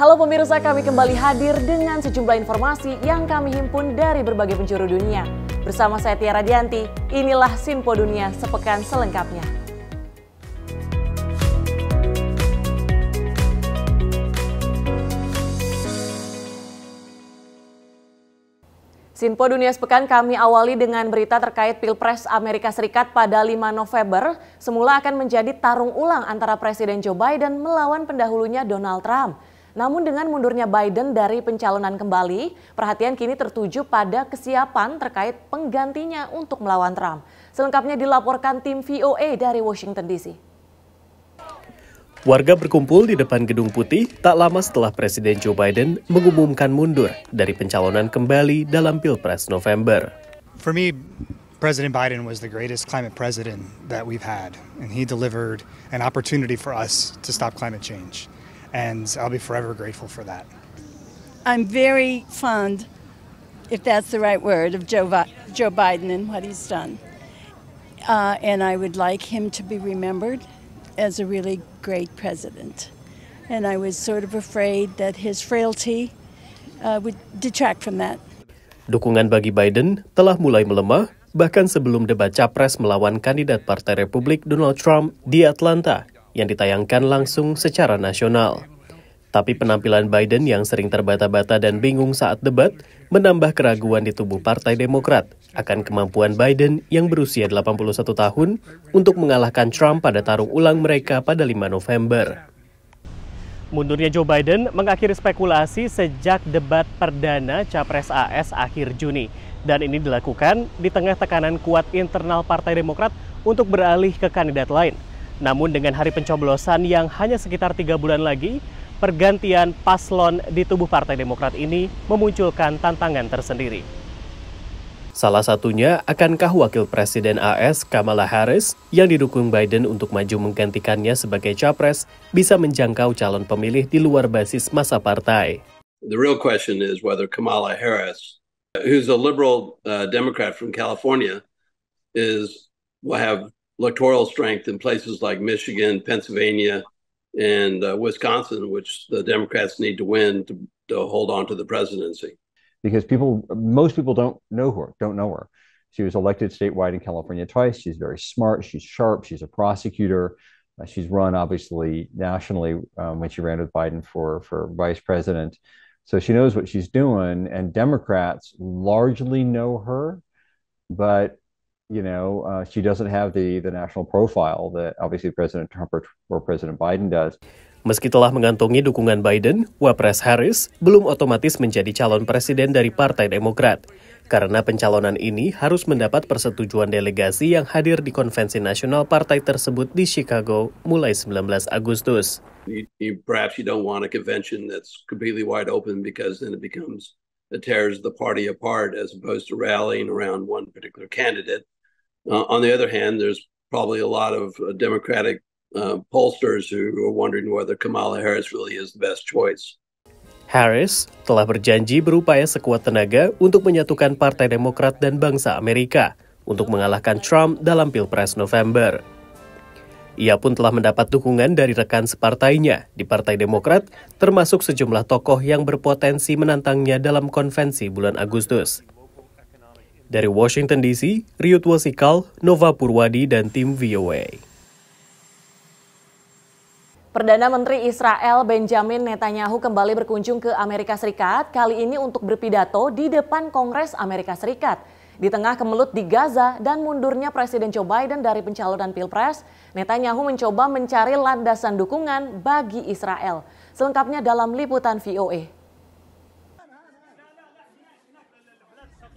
Halo pemirsa, kami kembali hadir dengan sejumlah informasi yang kami himpun dari berbagai penjuru dunia. Bersama saya Tiara Dianti, inilah Sinpo Dunia sepekan selengkapnya. Sinpo Dunia sepekan kami awali dengan berita terkait Pilpres Amerika Serikat pada 5 November. Semula akan menjadi tarung ulang antara Presiden Joe Biden melawan pendahulunya Donald Trump. Namun dengan mundurnya Biden dari pencalonan kembali, perhatian kini tertuju pada kesiapan terkait penggantinya untuk melawan Trump. Selengkapnya dilaporkan tim VOA dari Washington DC. Warga berkumpul di depan Gedung Putih tak lama setelah Presiden Joe Biden mengumumkan mundur dari pencalonan kembali dalam Pilpres November. For me, President Biden was the greatest climate president that we've had, and he delivered an opportunity for us to stop climate change. And I'll be forever grateful for that. I'm very fond, if that's the right word, of Joe Biden and what he's done. And I would like him to be remembered as a really great president. And I was sort of afraid that his frailty would detract from that. Dukungan bagi Biden telah mulai melemah, bahkan sebelum debat capres melawan kandidat Partai Republik Donald Trump di Atlanta, yang ditayangkan langsung secara nasional. Tapi penampilan Biden yang sering terbata-bata dan bingung saat debat menambah keraguan di tubuh Partai Demokrat akan kemampuan Biden yang berusia 81 tahun untuk mengalahkan Trump pada tarung ulang mereka pada 5 November. Mundurnya Joe Biden mengakhiri spekulasi sejak debat perdana Capres AS akhir Juni. Dan ini dilakukan di tengah tekanan kuat internal Partai Demokrat untuk beralih ke kandidat lain. Namun dengan hari pencoblosan yang hanya sekitar 3 bulan lagi, pergantian paslon di tubuh Partai Demokrat ini memunculkan tantangan tersendiri. Salah satunya, akankah Wakil Presiden AS Kamala Harris yang didukung Biden untuk maju menggantikannya sebagai capres bisa menjangkau calon pemilih di luar basis massa partai. The real question is whether Kamala Harris, who's a liberal Democrat from California, will have electoral strength in places like Michigan, Pennsylvania, and Wisconsin, which the Democrats need to win to hold on to the presidency. Because most people don't know her. She was elected statewide in California twice. She's very smart. She's sharp. She's a prosecutor. She's run obviously nationally when she ran with Biden for vice president. So she knows what she's doing, and Democrats largely know her, but she doesn't have the national profile that obviously President Trump or President Biden does. Meski telah mengantongi dukungan Biden, Wapres Harris belum otomatis menjadi calon presiden dari Partai Demokrat. Karena pencalonan ini harus mendapat persetujuan delegasi yang hadir di konvensi nasional partai tersebut di Chicago mulai 19 Agustus. Perhaps you don't want a convention that's completely wide open because then it tears the party apart as opposed to rallying around one particular candidate. On the other hand, there's probably a lot of Democratic pollsters who are wondering whether Kamala Harris really is the best choice. Harris telah berjanji berupaya sekuat tenaga untuk menyatukan Partai Demokrat dan bangsa Amerika untuk mengalahkan Trump dalam Pilpres November. Ia pun telah mendapat dukungan dari rekan separtainya di Partai Demokrat, termasuk sejumlah tokoh yang berpotensi menantangnya dalam konvensi bulan Agustus. Dari Washington DC, Riut Wasikal, Nova Purwadi, dan tim VOA. Perdana Menteri Israel Benjamin Netanyahu kembali berkunjung ke Amerika Serikat, kali ini untuk berpidato di depan Kongres Amerika Serikat. Di tengah kemelut di Gaza dan mundurnya Presiden Joe Biden dari pencalonan Pilpres, Netanyahu mencoba mencari landasan dukungan bagi Israel. Selengkapnya dalam liputan VOA.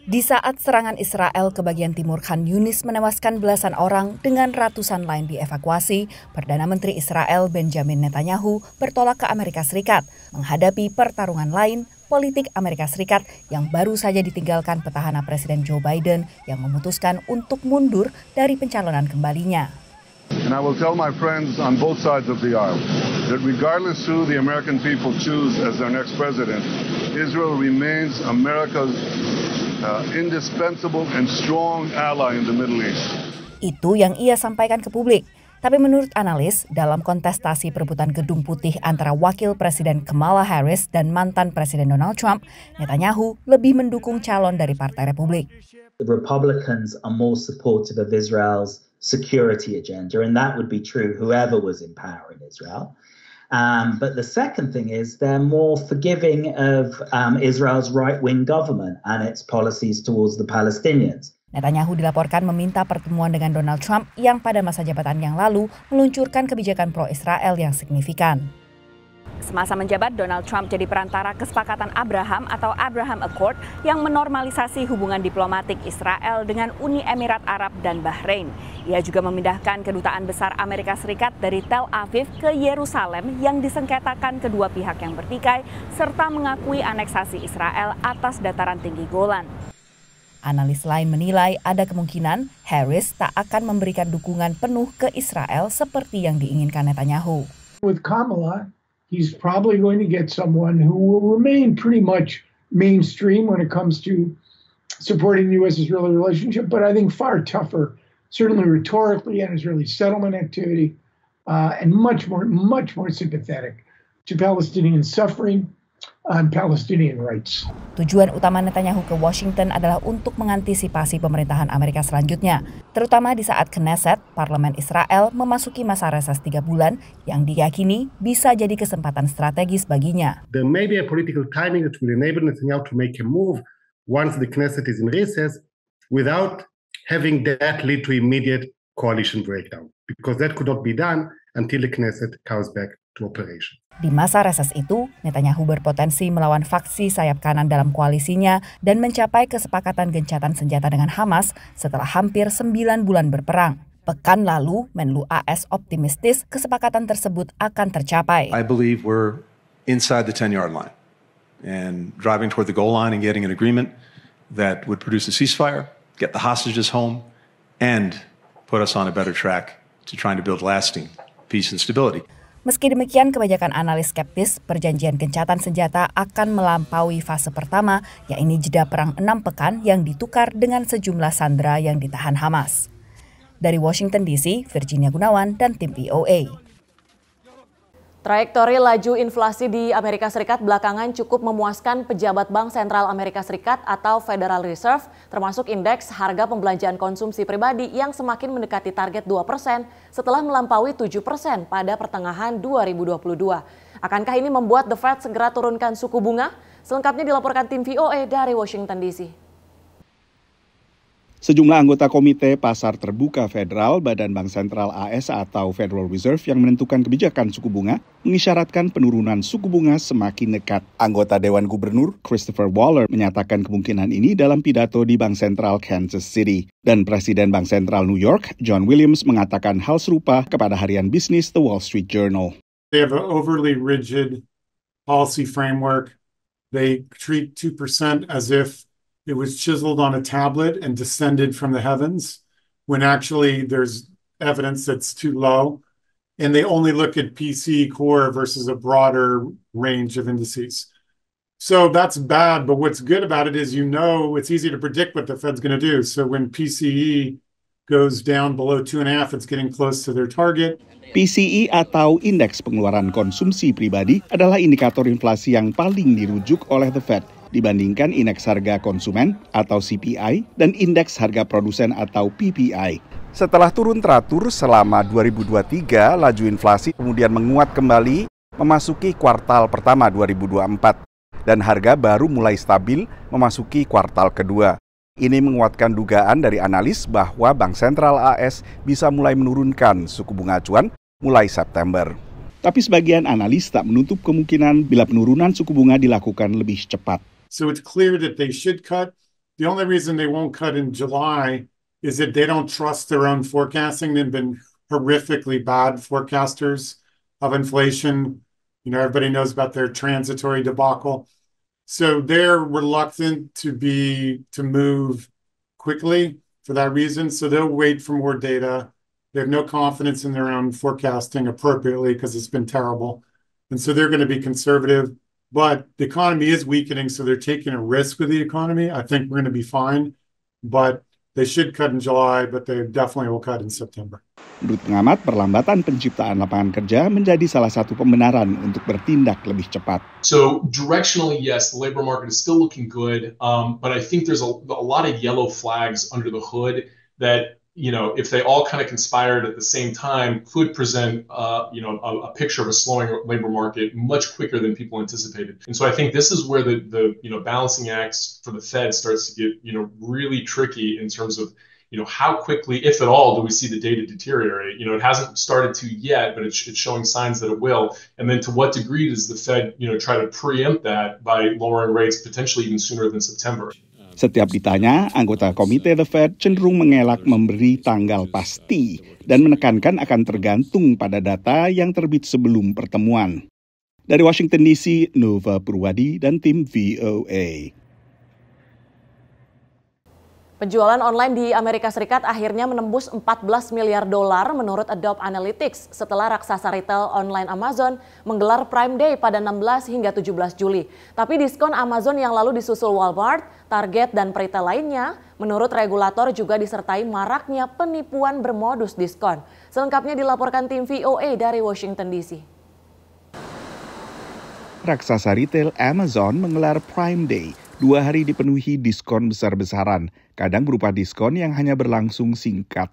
Di saat serangan Israel ke bagian timur Khan Yunis menewaskan belasan orang dengan ratusan lain dievakuasi, Perdana Menteri Israel Benjamin Netanyahu bertolak ke Amerika Serikat menghadapi pertarungan lain politik Amerika Serikat yang baru saja ditinggalkan petahana Presiden Joe Biden yang memutuskan untuk mundur dari pencalonan kembalinya. And I will tell my friends on both sides of the aisle that regardless who the American people choose as their next president, Israel remains America's indispensable and strong ally in the Middle East. Itu yang ia sampaikan ke publik. Tapi menurut analis, dalam kontestasi perebutan Gedung Putih antara Wakil Presiden Kamala Harris dan mantan Presiden Donald Trump, Netanyahu lebih mendukung calon dari Partai Republik. The Republicans are more supportive of Israel's security agenda, and that would be true whoever was in power in Israel. But the second thing is they're more forgiving of Israel's right-wing government and its policies towards the Palestinians. Netanyahu dilaporkan meminta pertemuan dengan Donald Trump yang pada masa jabatan yang lalu meluncurkan kebijakan pro-Israel yang signifikan. Semasa menjabat, Donald Trump jadi perantara kesepakatan Abraham atau Abraham Accord yang menormalisasi hubungan diplomatik Israel dengan Uni Emirat Arab dan Bahrain. Ia juga memindahkan kedutaan besar Amerika Serikat dari Tel Aviv ke Yerusalem yang disengketakan kedua pihak yang bertikai serta mengakui aneksasi Israel atas dataran tinggi Golan. Analis lain menilai ada kemungkinan Harris tak akan memberikan dukungan penuh ke Israel seperti yang diinginkan Netanyahu. With Kamala, he's probably going to get someone who will remain pretty much mainstream when it comes to supporting the U.S.-Israeli relationship, but I think far tougher, certainly rhetorically and Israeli settlement activity, and much more sympathetic to Palestinian suffering and Palestinian rights. Tujuan utama Netanyahu ke Washington adalah untuk mengantisipasi pemerintahan Amerika selanjutnya, terutama di saat Knesset, parlemen Israel, memasuki masa reses 3 bulan yang diyakini bisa jadi kesempatan strategis baginya. There may be a political timing that will enable Netanyahu to make a move once the Knesset is in recess without having that lead to immediate coalition breakdown, because that could not be done until the Knesset comes back to operation. Di masa reses itu, Netanyahu berpotensi melawan faksi sayap kanan dalam koalisinya dan mencapai kesepakatan gencatan senjata dengan Hamas setelah hampir 9 bulan berperang. Pekan lalu, Menlu AS optimistis kesepakatan tersebut akan tercapai. I believe we're inside the 10-yard line and driving toward the goal line and getting an agreement that would produce a ceasefire, get the hostages home, and put us on a better track to trying to build lasting peace and stability. Meski demikian, kebanyakan analis skeptis perjanjian gencatan senjata akan melampaui fase pertama, yakni jeda perang 6 pekan yang ditukar dengan sejumlah sandera yang ditahan Hamas. Dari Washington DC, Virginia Gunawan dan tim VOA. Trajektori laju inflasi di Amerika Serikat belakangan cukup memuaskan pejabat Bank Sentral Amerika Serikat atau Federal Reserve, termasuk indeks harga pembelanjaan konsumsi pribadi yang semakin mendekati target 2% setelah melampaui 7% pada pertengahan 2022. Akankah ini membuat The Fed segera turunkan suku bunga? Selengkapnya dilaporkan tim VOA dari Washington DC. Sejumlah anggota Komite Pasar Terbuka Federal Badan Bank Sentral AS atau Federal Reserve yang menentukan kebijakan suku bunga mengisyaratkan penurunan suku bunga semakin dekat. Anggota Dewan Gubernur Christopher Waller menyatakan kemungkinan ini dalam pidato di Bank Sentral Kansas City. Dan Presiden Bank Sentral New York, John Williams, mengatakan hal serupa kepada harian bisnis The Wall Street Journal. They have an overly rigid policy framework. They treat 2% as if it was chiseled on a tablet and descended from the heavens, when actually there's evidence that's too low. And they only look at PCE core versus a broader range of indices. So that's bad, but what's good about it is it's easy to predict what the Fed's going to do. So when PCE goes down below 2.5, it's getting close to their target. PCE atau Indeks Pengeluaran Konsumsi Pribadi adalah indikator inflasi yang paling dirujuk oleh The Fed dibandingkan indeks harga konsumen atau CPI dan indeks harga produsen atau PPI. Setelah turun teratur selama 2023, laju inflasi kemudian menguat kembali memasuki kuartal pertama 2024 dan harga baru mulai stabil memasuki kuartal kedua. Ini menguatkan dugaan dari analis bahwa Bank Sentral AS bisa mulai menurunkan suku bunga acuan mulai September. Tapi sebagian analis tak menutup kemungkinan bila penurunan suku bunga dilakukan lebih cepat. So it's clear that they should cut. The only reason they won't cut in July is that they don't trust their own forecasting. They've been horrifically bad forecasters of inflation. Everybody knows about their transitory debacle. So they're reluctant to move quickly for that reason. So they'll wait for more data. They have no confidence in their own forecasting appropriately because it's been terrible. And so they're going to be conservative. But the economy is weakening, so they're taking a risk with the economy. I think we're going to be fine, but they should cut in July, but they definitely will cut in September. Menurut pengamat, perlambatan penciptaan lapangan kerja menjadi salah satu pembenaran untuk bertindak lebih cepat. So directionally, yes, the labor market is still looking good, but I think there's a lot of yellow flags under the hood that, you know, if they all kind of conspired at the same time, could present, a picture of a slowing labor market much quicker than people anticipated. And so I think this is where the balancing acts for the Fed starts to get, really tricky in terms of, how quickly, if at all, do we see the data deteriorate? It hasn't started to yet, but it's showing signs that it will. And then to what degree does the Fed, try to preempt that by lowering rates potentially even sooner than September? Setiap ditanya, anggota komite The Fed cenderung mengelak memberi tanggal pasti dan menekankan akan tergantung pada data yang terbit sebelum pertemuan. Dari Washington DC, Nova Purwadi dan tim VOA. Penjualan online di Amerika Serikat akhirnya menembus 14 miliar dolar menurut Adobe Analytics setelah raksasa retail online Amazon menggelar Prime Day pada 16 hingga 17 Juli. Tapi diskon Amazon yang lalu disusul Walmart, Target, dan peritel lainnya menurut regulator juga disertai maraknya penipuan bermodus diskon. Selengkapnya dilaporkan tim VOA dari Washington DC. Raksasa retail Amazon menggelar Prime Day. 2 hari dipenuhi diskon besar-besaran, kadang berupa diskon yang hanya berlangsung singkat.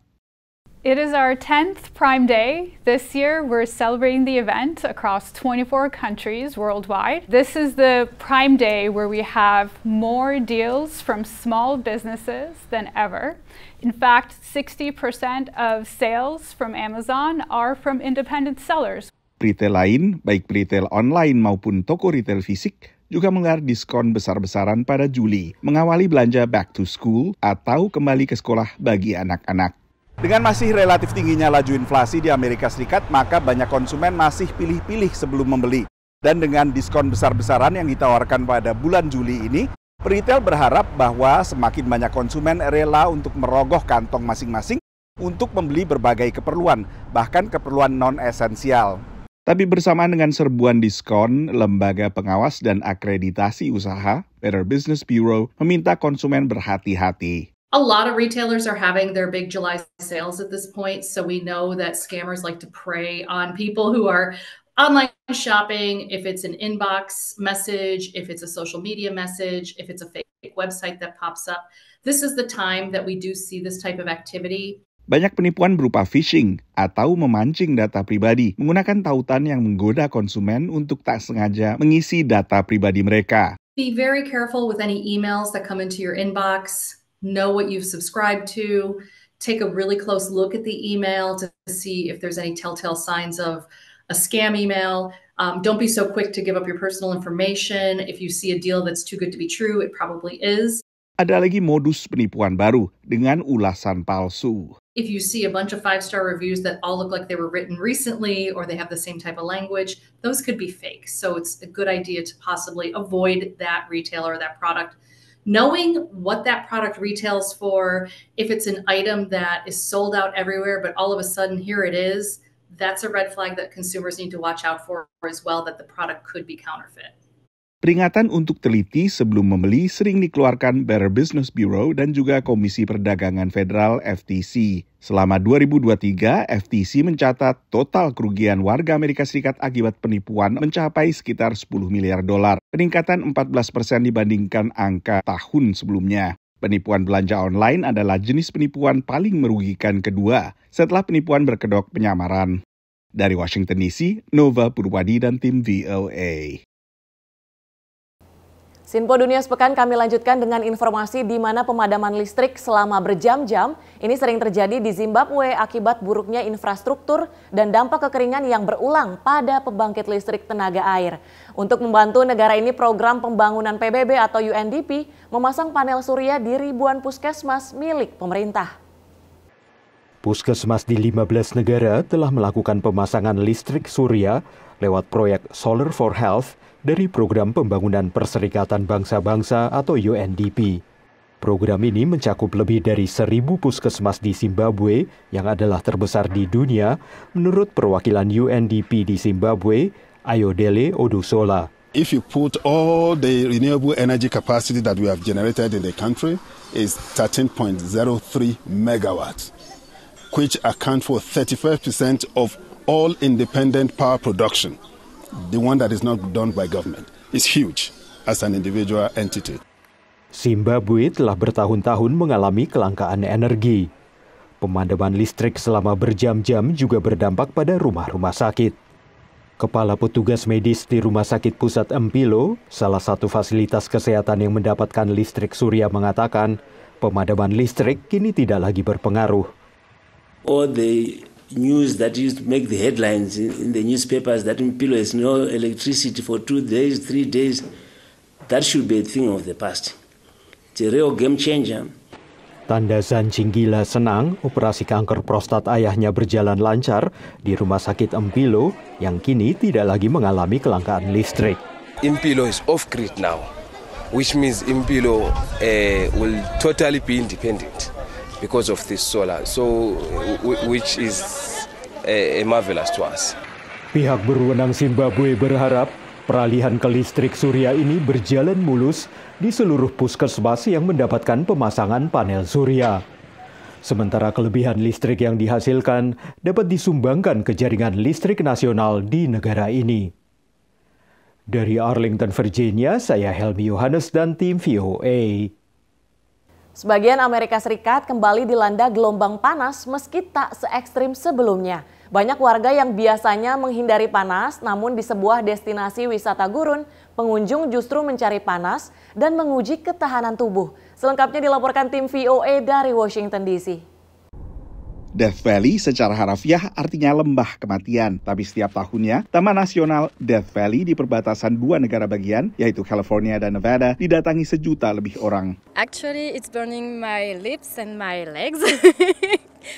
It is our 10th Prime Day. This year, we're celebrating the event across 24 countries worldwide. This is the Prime Day where we have more deals from small businesses than ever. In fact, 60% of sales from Amazon are from independent sellers. Retail lain, baik retail online maupun toko retail fisik, juga menggelar diskon besar-besaran pada Juli, mengawali belanja back to school atau kembali ke sekolah bagi anak-anak. Dengan masih relatif tingginya laju inflasi di Amerika Serikat, maka banyak konsumen masih pilih-pilih sebelum membeli. Dan dengan diskon besar-besaran yang ditawarkan pada bulan Juli ini, retail berharap bahwa semakin banyak konsumen rela untuk merogoh kantong masing-masing untuk membeli berbagai keperluan, bahkan keperluan non-esensial. Tapi bersamaan dengan serbuan diskon, Lembaga Pengawas dan Akreditasi Usaha, Better Business Bureau, meminta konsumen berhati-hati. A lot of retailers are having their big July sales at this point, so we know that scammers like to prey on people who are online shopping, if it's an inbox message, if it's a social media message, if it's a fake website that pops up. This is the time that we do see this type of activity. Banyak penipuan berupa phishing atau memancing data pribadi menggunakan tautan yang menggoda konsumen untuk tak sengaja mengisi data pribadi mereka. Be very careful with any emails that come into your inbox. Know what you've subscribed to. Take a really close look at the email to see if there's any telltale signs of a scam email. Don't be so quick to give up your personal information. If you see a deal that's too good to be true, it probably is. Ada lagi modus penipuan baru dengan ulasan palsu. If you see a bunch of 5-star reviews that all look like they were written recently or they have the same type of language, those could be fake. So it's a good idea to possibly avoid that retailer or that product. Knowing what that product retails for, if it's an item that is sold out everywhere, but all of a sudden here it is, that's a red flag that consumers need to watch out for as well, that the product could be counterfeit. Peringatan untuk teliti sebelum membeli sering dikeluarkan Better Business Bureau dan juga Komisi Perdagangan Federal FTC. Selama 2023, FTC mencatat total kerugian warga Amerika Serikat akibat penipuan mencapai sekitar 10 miliar dolar, peningkatan 14% dibandingkan angka tahun sebelumnya. Penipuan belanja online adalah jenis penipuan paling merugikan kedua setelah penipuan berkedok penyamaran. Dari Washington DC, Nova Purwadi dan tim VOA. Sinpo Dunia Sepekan kami lanjutkan dengan informasi di mana pemadaman listrik selama berjam-jam ini sering terjadi di Zimbabwe akibat buruknya infrastruktur dan dampak kekeringan yang berulang pada pembangkit listrik tenaga air. Untuk membantu negara ini, program pembangunan PBB atau UNDP memasang panel surya di ribuan puskesmas milik pemerintah. Puskesmas di 15 negara telah melakukan pemasangan listrik surya lewat proyek Solar for Health dari Program Pembangunan Perserikatan Bangsa-Bangsa atau UNDP. Program ini mencakup lebih dari 1.000 puskesmas di Zimbabwe yang adalah terbesar di dunia menurut perwakilan UNDP di Zimbabwe, Ayodele Odusola. If you put all the renewable energy capacity that we have generated in the country, is 13.03 megawatts, which account for 35% of all independent power production. The one that is not done by government is huge as an individual entity. Zimbabwe telah bertahun-tahun mengalami kelangkaan energi. Pemadaman listrik selama berjam-jam juga berdampak pada rumah-rumah sakit. Kepala petugas medis di Rumah Sakit Pusat Mpilo, salah satu fasilitas kesehatan yang mendapatkan listrik surya, mengatakan pemadaman listrik kini tidak lagi berpengaruh. All the news that used to make the headlines in the newspapers that Mpilo has no electricity for 2 days, 3 days, that should be a thing of the past. It's a real game changer. Tanda Zanjinggila senang operasi kanker prostat ayahnya berjalan lancar di Rumah Sakit Mpilo yang kini tidak lagi mengalami kelangkaan listrik. Mpilo is off grid now, which means Mpilo will totally be independent because of this solar, so which is marvelous to us. Pihak berwenang Zimbabwe berharap peralihan ke listrik surya ini berjalan mulus di seluruh puskesmas yang mendapatkan pemasangan panel surya. Sementara kelebihan listrik yang dihasilkan dapat disumbangkan ke jaringan listrik nasional di negara ini. Dari Arlington, Virginia, saya Helmi Yohanes dan tim VOA. Sebagian Amerika Serikat kembali dilanda gelombang panas meski tak se-ekstrim sebelumnya. Banyak warga yang biasanya menghindari panas, namun di sebuah destinasi wisata gurun, pengunjung justru mencari panas dan menguji ketahanan tubuh. Selengkapnya dilaporkan tim VOA dari Washington DC. Death Valley secara harafiah artinya lembah kematian, tapi setiap tahunnya Taman Nasional Death Valley di perbatasan dua negara bagian, yaitu California dan Nevada, didatangi 1 juta lebih orang. Actually, it's burning my lips and my legs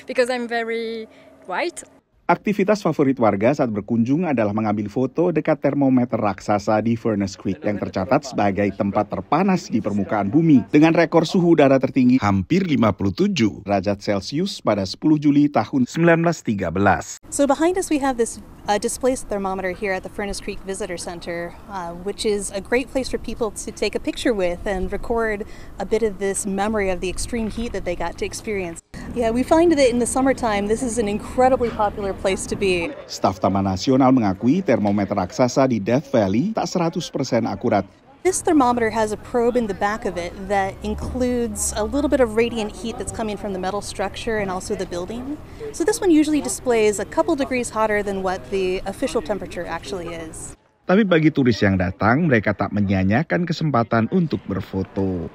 because I'm very white. Aktivitas favorit warga saat berkunjung adalah mengambil foto dekat termometer raksasa di Furnace Creek yang tercatat sebagai tempat terpanas di permukaan bumi dengan rekor suhu udara tertinggi hampir 57 derajat Celcius pada 10 Juli tahun 1913. So behind us we have this displaced thermometer here at the Furnace Creek Visitor Center, which is a great place for people to take a picture with and record a bit of this memory of the extreme heat that they got to experience. Yeah, we find that in the summertime this is an incredibly popular place to be. Staf Taman Nasional mengakui termometer raksasa di Death Valley tak 100% akurat. This thermometer has a probe in the back of it that includes a little bit of radiant heat that's coming from the metal structure and also the building. So this one usually displays a couple degrees hotter than what the official temperature actually is. Tapi bagi turis yang datang, mereka tak menyia-nyiakan kesempatan untuk berfoto.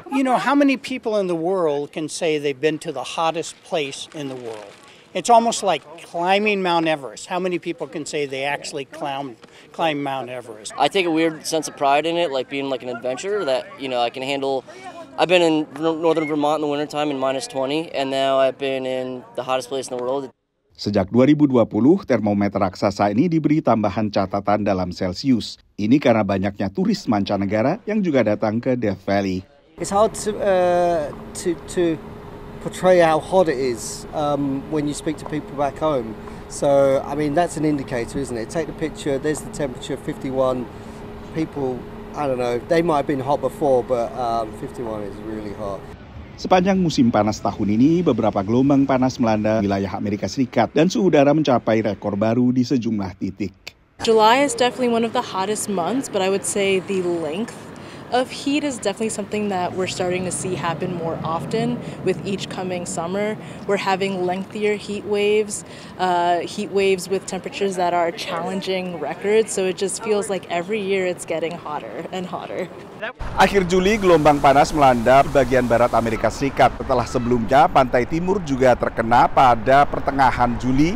You know, how many people in the world can say they've been to the hottest place in the world? It's almost like climbing Mount Everest. How many people can say they actually climb Mount Everest? I take a weird sense of pride in it, like being like an adventurer that, you know, I can handle. I've been in northern Vermont in the wintertime in -20, and now I've been in the hottest place in the world. Sejak 2020, termometer raksasa ini diberi tambahan catatan dalam Celsius. Ini karena banyaknya turis mancanegara yang juga datang ke Death Valley. It's hard to portray how hot it is when you speak to people back home. So, I mean, that's an indicator, isn't it? Take the picture, there's the temperature, 51. People, I don't know, they might have been hot before, but 51 is really hot. Sepanjang musim panas tahun ini, beberapa gelombang panas melanda wilayah Amerika Serikat dan suhu udara mencapai rekor baru di sejumlah titik. July is definitely one of the hottest months, but I would say the length of heat is definitely something that we're starting to see happen more often with each coming summer. We're having lengthier heat waves with temperatures that are challenging records, so it just feels like every year it's getting hotter and hotter. Akhir Juli, gelombang panas melanda bagian barat Amerika Serikat. Setelah sebelumnya, pantai timur juga terkena pada pertengahan Juli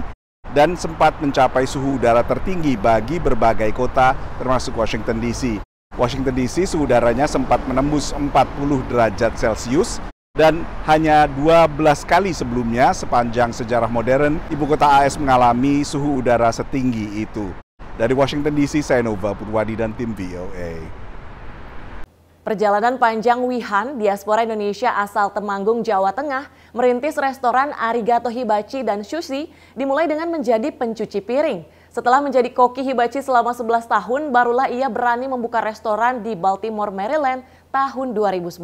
dan sempat mencapai suhu udara tertinggi bagi berbagai kota, termasuk Washington DC. Washington DC suhu udaranya sempat menembus 40 derajat Celcius dan hanya 12 kali sebelumnya sepanjang sejarah modern ibu kota AS mengalami suhu udara setinggi itu. Dari Washington DC, saya Nova Purwadi dan tim VOA. Perjalanan panjang Wihan, diaspora Indonesia asal Temanggung, Jawa Tengah, merintis restoran Arigato Hibachi dan Sushi dimulai dengan menjadi pencuci piring. Setelah menjadi koki hibachi selama 11 tahun, barulah ia berani membuka restoran di Baltimore, Maryland tahun 2011.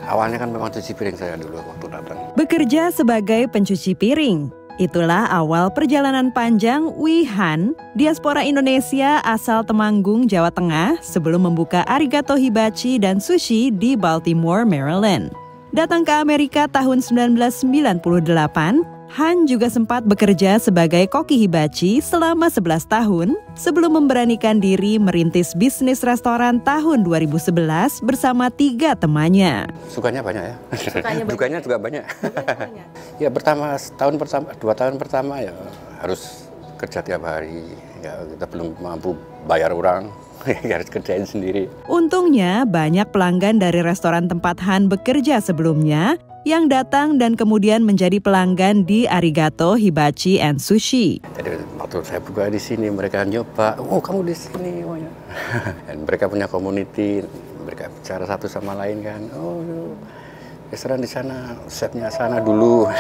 Awalnya kan memang cuci piring saya dulu waktu datang. Bekerja sebagai pencuci piring. Itulah awal perjalanan panjang Wee Han, diaspora Indonesia asal Temanggung, Jawa Tengah, sebelum membuka Arigato Hibachi dan Sushi di Baltimore, Maryland. Datang ke Amerika tahun 1998, Han juga sempat bekerja sebagai koki hibachi selama 11 tahun sebelum memberanikan diri merintis bisnis restoran tahun 2011 bersama 3 temannya. Sukanya banyak ya, dukanya juga banyak. Ya dua tahun pertama ya harus kerja tiap hari, ya kita belum mampu bayar orang, harus kerjain sendiri. Untungnya banyak pelanggan dari restoran tempat Han bekerja sebelumnya yang datang dan kemudian menjadi pelanggan di Arigato Hibachi and Sushi. Jadi waktu saya buka di sini mereka nyoba, oh kamu di sini, dan mereka punya community, mereka bicara satu sama lain kan, oh restoran di sana, chefnya sana dulu.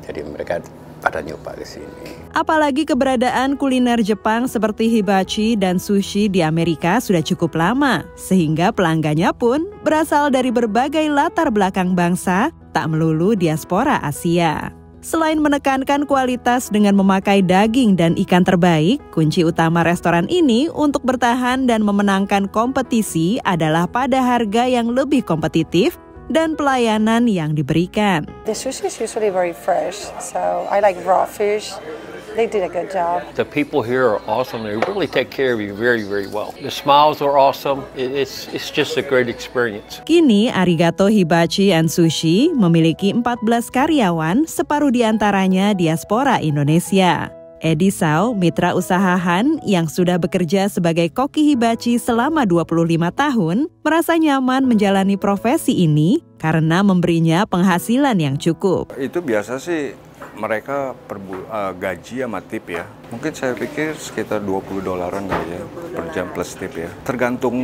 Jadi mereka pada nyoba ke sini. Apalagi keberadaan kuliner Jepang seperti hibachi dan sushi di Amerika sudah cukup lama, sehingga pelanggannya pun berasal dari berbagai latar belakang bangsa, tak melulu diaspora Asia. Selain menekankan kualitas dengan memakai daging dan ikan terbaik, kunci utama restoran ini untuk bertahan dan memenangkan kompetisi adalah pada harga yang lebih kompetitif dan pelayanan yang diberikan. The sushi is usually very fresh, so I like raw fish. They did a good job. The people here are awesome. They really take care of you very, very well. The smiles are awesome. It's just a great experience. Kini Arigato Hibachi and Sushi memiliki 14 karyawan, separuh diantaranya diaspora Indonesia. Edi Sao, mitra usaha Han yang sudah bekerja sebagai koki hibachi selama 25 tahun, merasa nyaman menjalani profesi ini karena memberinya penghasilan yang cukup. Itu biasa sih mereka gaji sama tip ya. Mungkin saya pikir sekitar $20 kali ya per jam plus tip ya. Tergantung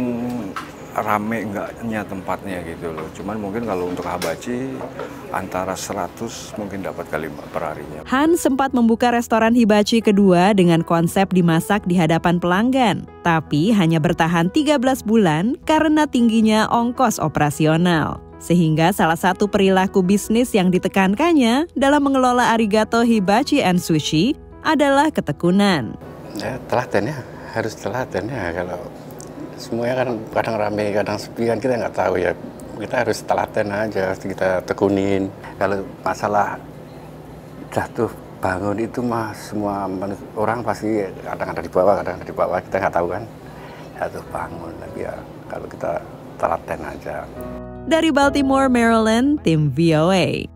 rame enggaknya tempatnya gitu loh. Cuman mungkin kalau untuk hibachi antara 100 mungkin dapat kali per harinya. Han sempat membuka restoran hibachi kedua dengan konsep dimasak di hadapan pelanggan, tapi hanya bertahan 13 bulan karena tingginya ongkos operasional. Sehingga salah satu perilaku bisnis yang ditekankannya dalam mengelola Arigato Hibachi and Sushi adalah ketekunan. Ya, telaten ya, harus telaten ya. Kalau semuanya kan kadang rame, kadang sepi kan kita nggak tahu ya. Kita harus telaten aja, harus kita tekunin. Kalau masalah jatuh bangun itu mah semua orang pasti kadang ada di bawah, kita nggak tahu kan. Jatuh bangun, tapi ya kalau kita telaten aja. Dari Baltimore, Maryland, tim VOA.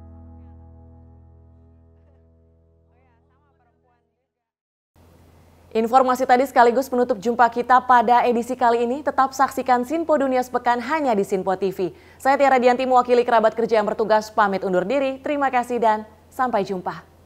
Informasi tadi sekaligus penutup jumpa kita pada edisi kali ini. Tetap saksikan Sinpo Dunia Sepekan hanya di Sinpo TV. Saya Tiara Dianti mewakili kerabat kerja yang bertugas pamit undur diri. Terima kasih dan sampai jumpa.